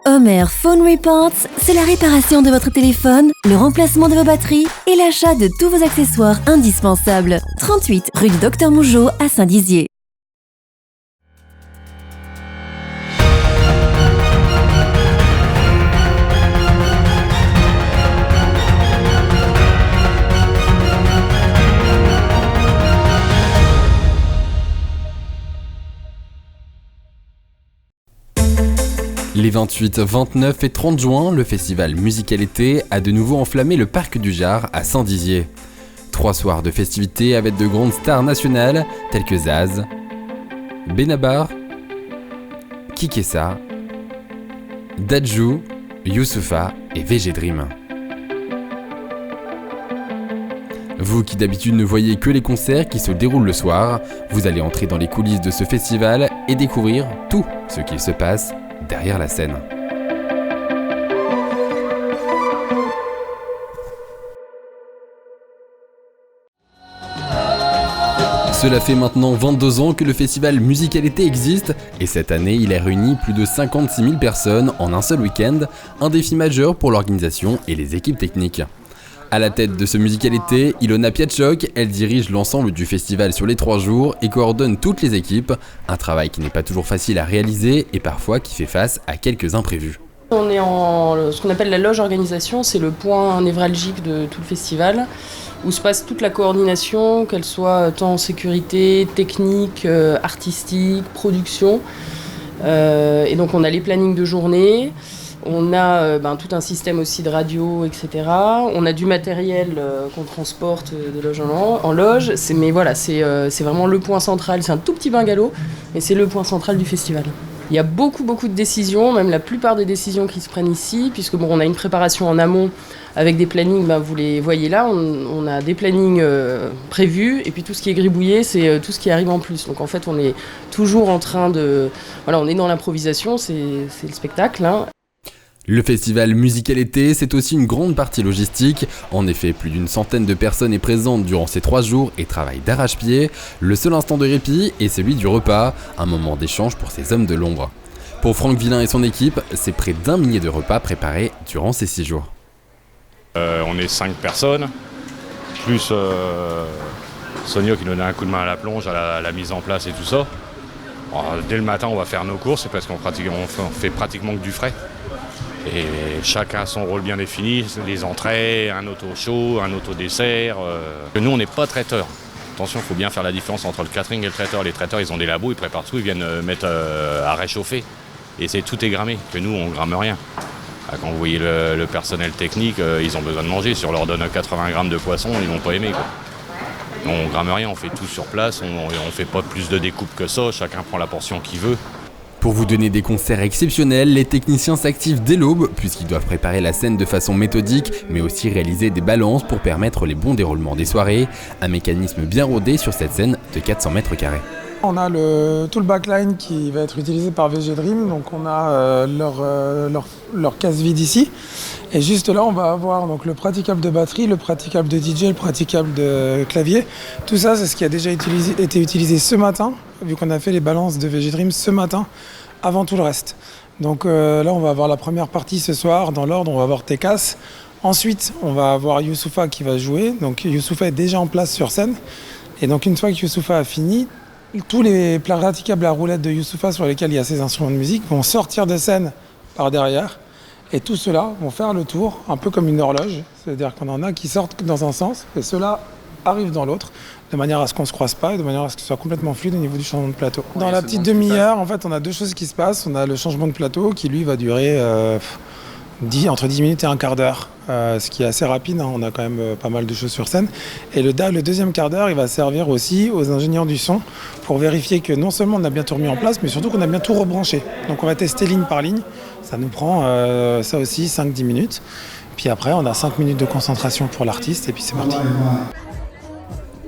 Homer Phone Reports, c'est la réparation de votre téléphone, le remplacement de vos batteries et l'achat de tous vos accessoires indispensables. 38 rue du Docteur Mougeot à Saint-Dizier. Les 28, 29 et 30 juin, le festival Musicalité a de nouveau enflammé le parc du Jard à Saint-Dizier. 3 soirs de festivités avec de grandes stars nationales telles que Zaz, Benabar, Kikessa, Dadju, Youssoupha et VG Dream. Vous qui d'habitude ne voyez que les concerts qui se déroulent le soir, vous allez entrer dans les coulisses de ce festival et découvrir tout ce qu'il se passe derrière la scène. Cela fait maintenant 22 ans que le festival Musicalité existe et cette année il a réuni plus de 56 000 personnes en un seul week-end, un défi majeur pour l'organisation et les équipes techniques. À la tête de ce Musicalité, Ilona Piatchok, elle dirige l'ensemble du festival sur les 3 jours et coordonne toutes les équipes, un travail qui n'est pas toujours facile à réaliser et parfois qui fait face à quelques imprévus. On est en ce qu'on appelle la loge organisation, c'est le point névralgique de tout le festival, où se passe toute la coordination, qu'elle soit tant sécurité, technique, artistique, production. Et donc on a les plannings de journée. On a tout un système aussi de radio, etc. On a du matériel qu'on transporte de loge en loge. Mais voilà, c'est vraiment le point central. C'est un tout petit bungalow, mais c'est le point central du festival. Il y a beaucoup de décisions, même la plupart des décisions qui se prennent ici, puisque on a une préparation en amont avec des plannings, vous les voyez là, on a des plannings prévus, et puis tout ce qui est gribouillé, c'est tout ce qui arrive en plus. Donc en fait, on est toujours en train de... Voilà, on est dans l'improvisation, c'est le spectacle, hein. Le festival Musicalité, c'est aussi une grande partie logistique. En effet, plus d'une centaine de personnes est présente durant ces 3 jours et travaillent d'arrache-pied. Le seul instant de répit est celui du repas, un moment d'échange pour ces hommes de l'ombre. Pour Franck Villain et son équipe, c'est près d'1 millier de repas préparés durant ces 6 jours. On est 5 personnes, plus Sonia qui nous donne un coup de main à la plonge, à la mise en place et tout ça. Alors, dès le matin, on va faire nos courses, parce qu'on fait pratiquement que du frais. Et chacun a son rôle bien défini, les entrées, un auto chaud, un auto dessert. Nous, on n'est pas traiteurs. Attention, il faut bien faire la différence entre le catering et le traiteur. Les traiteurs, ils ont des labos, ils préparent tout, ils viennent mettre à réchauffer. Et tout est grammé, que nous, on gramme rien. Quand vous voyez le personnel technique, ils ont besoin de manger. Si on leur donne 80 grammes de poisson, ils vont pas aimer, quoi. On gramme rien, on fait tout sur place, on fait pas plus de découpe que ça, chacun prend la portion qu'il veut. Pour vous donner des concerts exceptionnels, les techniciens s'activent dès l'aube puisqu'ils doivent préparer la scène de façon méthodique mais aussi réaliser des balances pour permettre les bons déroulements des soirées. Un mécanisme bien rodé sur cette scène de 400 mètres carrés. On a tout le backline qui va être utilisé par VG Dream, donc on a leur case vide ici. Et juste là, on va avoir donc, le praticable de batterie, le praticable de DJ, le praticable de clavier. Tout ça, c'est ce qui a déjà été utilisé ce matin, vu qu'on a fait les balances de VG Dream ce matin, avant tout le reste. Donc là, on va avoir la première partie ce soir, dans l'ordre, on va avoir Tekas. Ensuite, on va avoir Youssoupha qui va jouer. Donc Youssoupha est déjà en place sur scène. Et donc une fois que Youssoupha a fini, tous les praticables à roulettes de Youssoupha sur lesquels il y a ces instruments de musique vont sortir de scène par derrière. Et tous ceux-là vont faire le tour, un peu comme une horloge. C'est-à-dire qu'on en a qui sortent dans un sens et ceux-là arrivent dans l'autre, de manière à ce qu'on ne se croise pas et de manière à ce que ce soit complètement fluide au niveau du changement de plateau. Dans la petite demi-heure, en fait, on a 2 choses qui se passent. On a le changement de plateau qui, lui, va durer entre 10 minutes et un quart d'heure, ce qui est assez rapide, hein. On a quand même pas mal de choses sur scène. Et le deuxième quart d'heure, il va servir aussi aux ingénieurs du son pour vérifier que non seulement on a bien tout remis en place, mais surtout qu'on a bien tout rebranché. Donc on va tester ligne par ligne. Ça nous prend ça aussi 5-10 minutes. Puis après, on a 5 minutes de concentration pour l'artiste et puis c'est parti.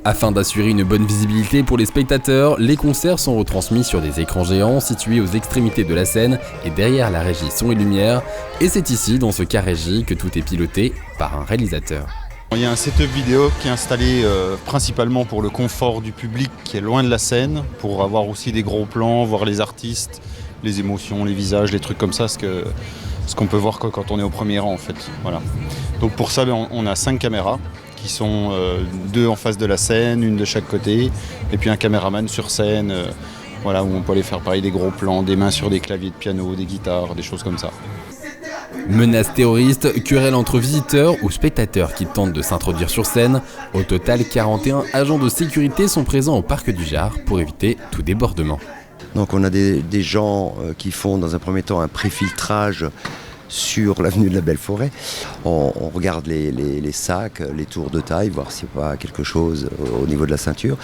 Afin d'assurer une bonne visibilité pour les spectateurs, les concerts sont retransmis sur des écrans géants situés aux extrémités de la scène et derrière la régie son et lumière. Et c'est ici, dans ce cas régie, que tout est piloté par un réalisateur. Il y a un setup vidéo qui est installé principalement pour le confort du public qui est loin de la scène, pour avoir aussi des gros plans, voir les artistes, les émotions, les visages, les trucs comme ça, parce que ce qu'on peut voir que quand on est au premier rang en fait. Voilà. Donc pour ça, on a 5 caméras qui sont 2 en face de la scène, une de chaque côté, et puis un caméraman sur scène, voilà, où on peut aller faire pareil des gros plans, des mains sur des claviers de piano, des guitares, des choses comme ça. Menaces terroristes, querelles entre visiteurs ou spectateurs qui tentent de s'introduire sur scène. Au total, 41 agents de sécurité sont présents au parc du Jard pour éviter tout débordement. Donc on a des gens qui font dans un premier temps un préfiltrage sur l'avenue de la Belle-Forêt. On regarde les sacs, les tours de taille, voir s'il n'y a pas quelque chose au niveau de la ceinture.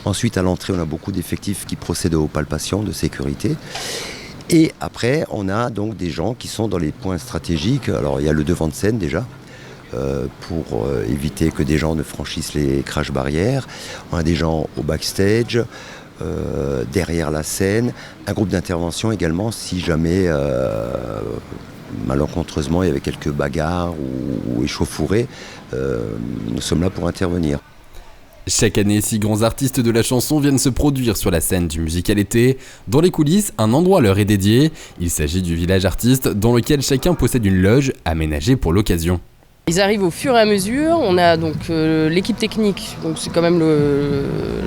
Ensuite, à l'entrée, on a beaucoup d'effectifs qui procèdent aux palpations de sécurité. Et après, on a donc des gens qui sont dans les points stratégiques. Alors, il y a le devant de scène déjà, pour éviter que des gens ne franchissent les crash barrières. On a des gens au backstage, derrière la scène. Un groupe d'intervention également, si jamais, malencontreusement, il y avait quelques bagarres ou échauffourées. Nous sommes là pour intervenir. Chaque année, 6 grands artistes de la chanson viennent se produire sur la scène du Musical-été. Dans les coulisses, un endroit leur est dédié. Il s'agit du village artiste dans lequel chacun possède une loge aménagée pour l'occasion. Ils arrivent au fur et à mesure. On a donc l'équipe technique, donc c'est quand même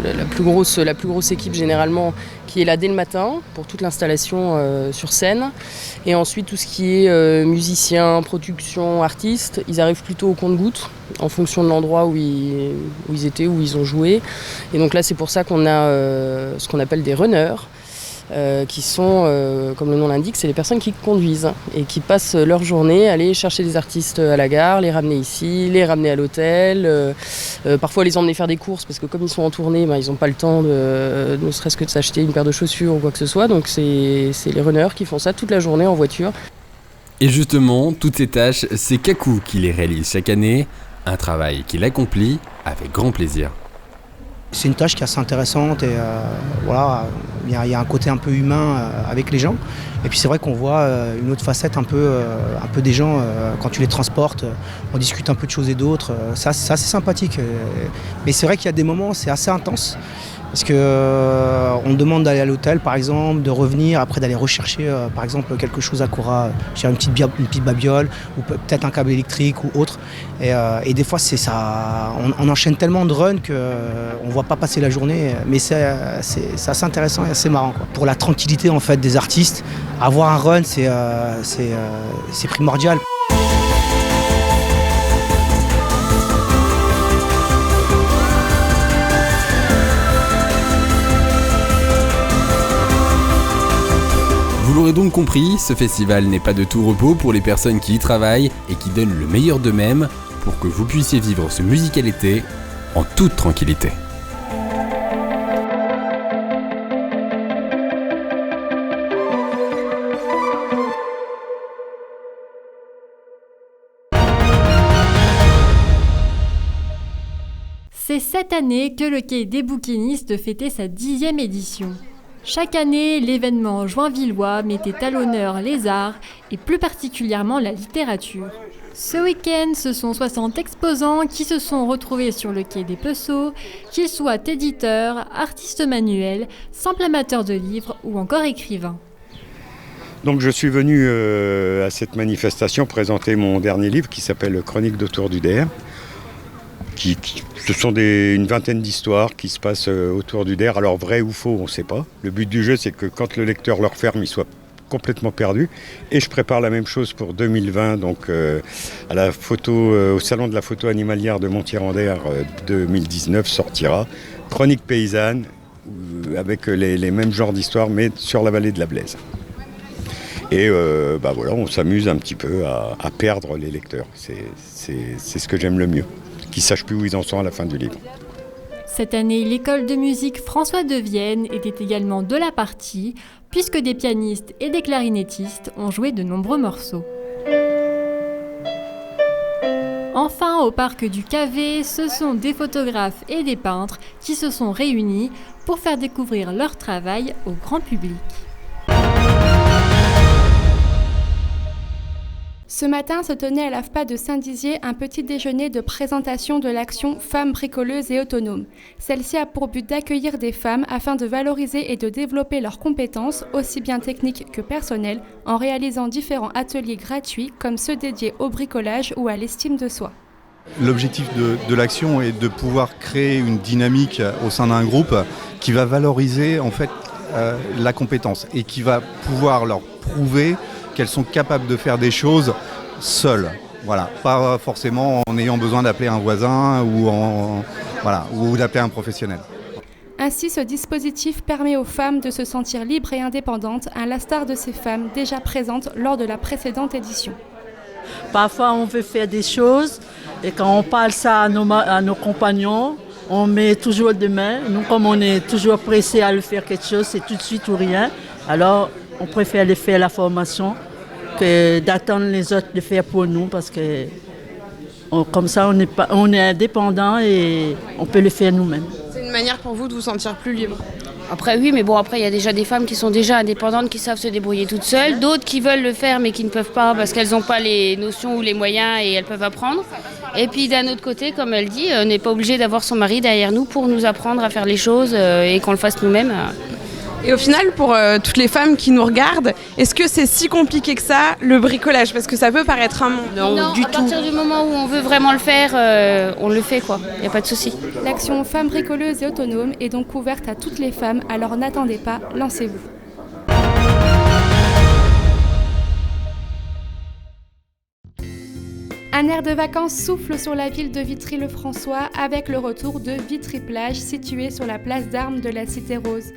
la plus grosse équipe généralement, qui est là dès le matin pour toute l'installation sur scène. Et ensuite tout ce qui est musicien, production, artistes, ils arrivent plutôt au compte-gouttes en fonction de l'endroit où ils étaient, où ils ont joué. Et donc là c'est pour ça qu'on a ce qu'on appelle des runners. Qui sont, comme le nom l'indique, c'est les personnes qui conduisent et qui passent leur journée à aller chercher des artistes à la gare, les ramener ici, les ramener à l'hôtel, parfois les emmener faire des courses parce que comme ils sont en tournée, ils n'ont pas le temps ne serait-ce que de s'acheter une paire de chaussures ou quoi que ce soit. Donc c'est les runners qui font ça toute la journée en voiture. Et justement, toutes ces tâches, c'est Kakou qui les réalise chaque année, un travail qu'il accomplit avec grand plaisir. C'est une tâche qui est assez intéressante et voilà, il y a un côté un peu humain avec les gens. Et puis c'est vrai qu'on voit une autre facette un peu des gens quand tu les transportes, on discute un peu de choses et d'autres. Ça, c'est assez sympathique. Mais c'est vrai qu'il y a des moments, c'est assez intense. Parce qu'on demande d'aller à l'hôtel par exemple, de revenir, après d'aller rechercher par exemple quelque chose à Cora, une petite babiole ou peut-être un câble électrique ou autre. Et des fois c'est ça, on enchaîne tellement de runs qu'on ne voit pas passer la journée, mais c'est assez intéressant et assez marrant, quoi. Pour la tranquillité en fait des artistes, avoir un run c'est primordial. Vous l'aurez donc compris, ce festival n'est pas de tout repos pour les personnes qui y travaillent et qui donnent le meilleur d'eux-mêmes pour que vous puissiez vivre ce Musical-été en toute tranquillité. C'est cette année que le Quai des bouquinistes fêtait sa 10e édition. Chaque année, l'événement joinvillois mettait à l'honneur les arts et plus particulièrement la littérature. Ce week-end, ce sont 60 exposants qui se sont retrouvés sur le quai des Pesseaux, qu'ils soient éditeurs, artistes manuels, simples amateurs de livres ou encore écrivains. Donc je suis venu à cette manifestation présenter mon dernier livre qui s'appelle Chroniques d'Autour du Der. Ce sont une vingtaine d'histoires qui se passent autour du Der. Alors vrai ou faux, on ne sait pas. Le but du jeu, c'est que quand le lecteur le referme, il soit complètement perdu. Et je prépare la même chose pour 2020, donc à la au Salon de la photo animalière de Montier-en-Der 2019 sortira Chroniques paysannes, avec les mêmes genres d'histoires, mais sur la vallée de la Blaise. Et voilà, on s'amuse un petit peu à perdre les lecteurs. C'est ce que j'aime le mieux. Qui ne sachent plus où ils en sont à la fin du livre. Cette année, l'école de musique François de Vienne était également de la partie, puisque des pianistes et des clarinettistes ont joué de nombreux morceaux. Enfin, au parc du Cavé, ce sont des photographes et des peintres qui se sont réunis pour faire découvrir leur travail au grand public. Ce matin se tenait à l'AFPA de Saint-Dizier un petit déjeuner de présentation de l'action Femmes bricoleuses et autonomes. Celle-ci a pour but d'accueillir des femmes afin de valoriser et de développer leurs compétences, aussi bien techniques que personnelles, en réalisant différents ateliers gratuits comme ceux dédiés au bricolage ou à l'estime de soi. L'objectif de l'action est de pouvoir créer une dynamique au sein d'un groupe qui va valoriser en fait la compétence et qui va pouvoir leur prouver qu'elles sont capables de faire des choses seules. Voilà, pas forcément en ayant besoin d'appeler un voisin ou d'appeler un professionnel. Ainsi, ce dispositif permet aux femmes de se sentir libres et indépendantes, à l'instar de ces femmes déjà présentes lors de la précédente édition. Parfois, on veut faire des choses et quand on parle ça à nos compagnons, on met toujours demain. Nous, comme on est toujours pressés à le faire quelque chose, c'est tout de suite ou rien. Alors, on préfère aller faire la formation que d'attendre les autres de faire pour nous parce que comme ça, on est indépendant et on peut le faire nous-mêmes. C'est une manière pour vous de vous sentir plus libre? Après oui, mais bon, après il y a déjà des femmes qui sont déjà indépendantes, qui savent se débrouiller toutes seules, d'autres qui veulent le faire mais qui ne peuvent pas parce qu'elles n'ont pas les notions ou les moyens et elles peuvent apprendre. Et puis d'un autre côté, comme elle dit, on n'est pas obligé d'avoir son mari derrière nous pour nous apprendre à faire les choses et qu'on le fasse nous-mêmes. Et au final, pour toutes les femmes qui nous regardent, est-ce que c'est si compliqué que ça, le bricolage? Parce que ça peut paraître un monde. Non, du tout. À partir du moment où on veut vraiment le faire, on le fait, quoi. Il n'y a pas de souci. L'action Femmes bricoleuses et autonomes est donc ouverte à toutes les femmes, alors n'attendez pas, lancez-vous. Un air de vacances souffle sur la ville de Vitry-le-François avec le retour de Vitry-Plage située sur la place d'Armes de la Cité Rose.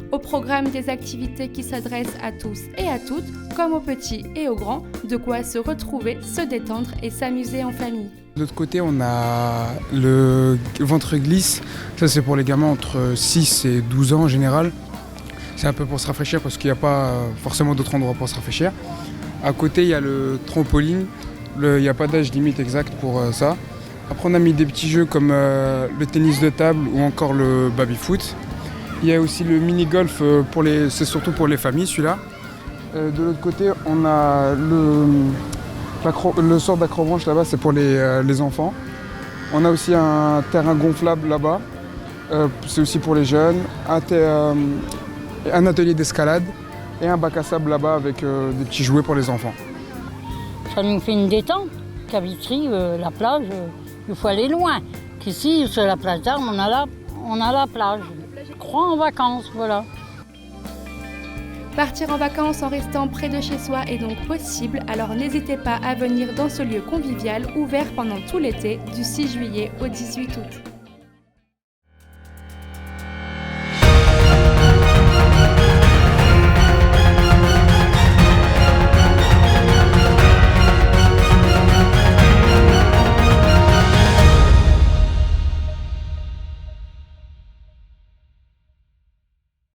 Au programme des activités qui s'adressent à tous et à toutes, comme aux petits et aux grands, de quoi se retrouver, se détendre et s'amuser en famille. De l'autre côté, on a le ventre glisse. Ça, c'est pour les gamins entre 6 et 12 ans en général. C'est un peu pour se rafraîchir parce qu'il n'y a pas forcément d'autres endroits pour se rafraîchir. À côté, il y a le trampoline. Il n'y a pas d'âge limite exact pour ça. Après, on a mis des petits jeux comme le tennis de table ou encore le baby-foot. Il y a aussi le mini-golf, c'est surtout pour les familles, celui-là. De l'autre côté, on a le sort d'acrobranche là-bas, c'est pour les enfants. On a aussi un terrain gonflable là-bas, c'est aussi pour les jeunes. Un atelier d'escalade et un bac à sable là-bas avec des petits jouets pour les enfants. Ça nous fait une détente. Qu'à Vitry, la plage, il faut aller loin. Qu'ici, sur la plage d'Armes, on a la plage. Crois en vacances, voilà. Partir en vacances en restant près de chez soi est donc possible, alors n'hésitez pas à venir dans ce lieu convivial ouvert pendant tout l'été, du 6 juillet au 18 août.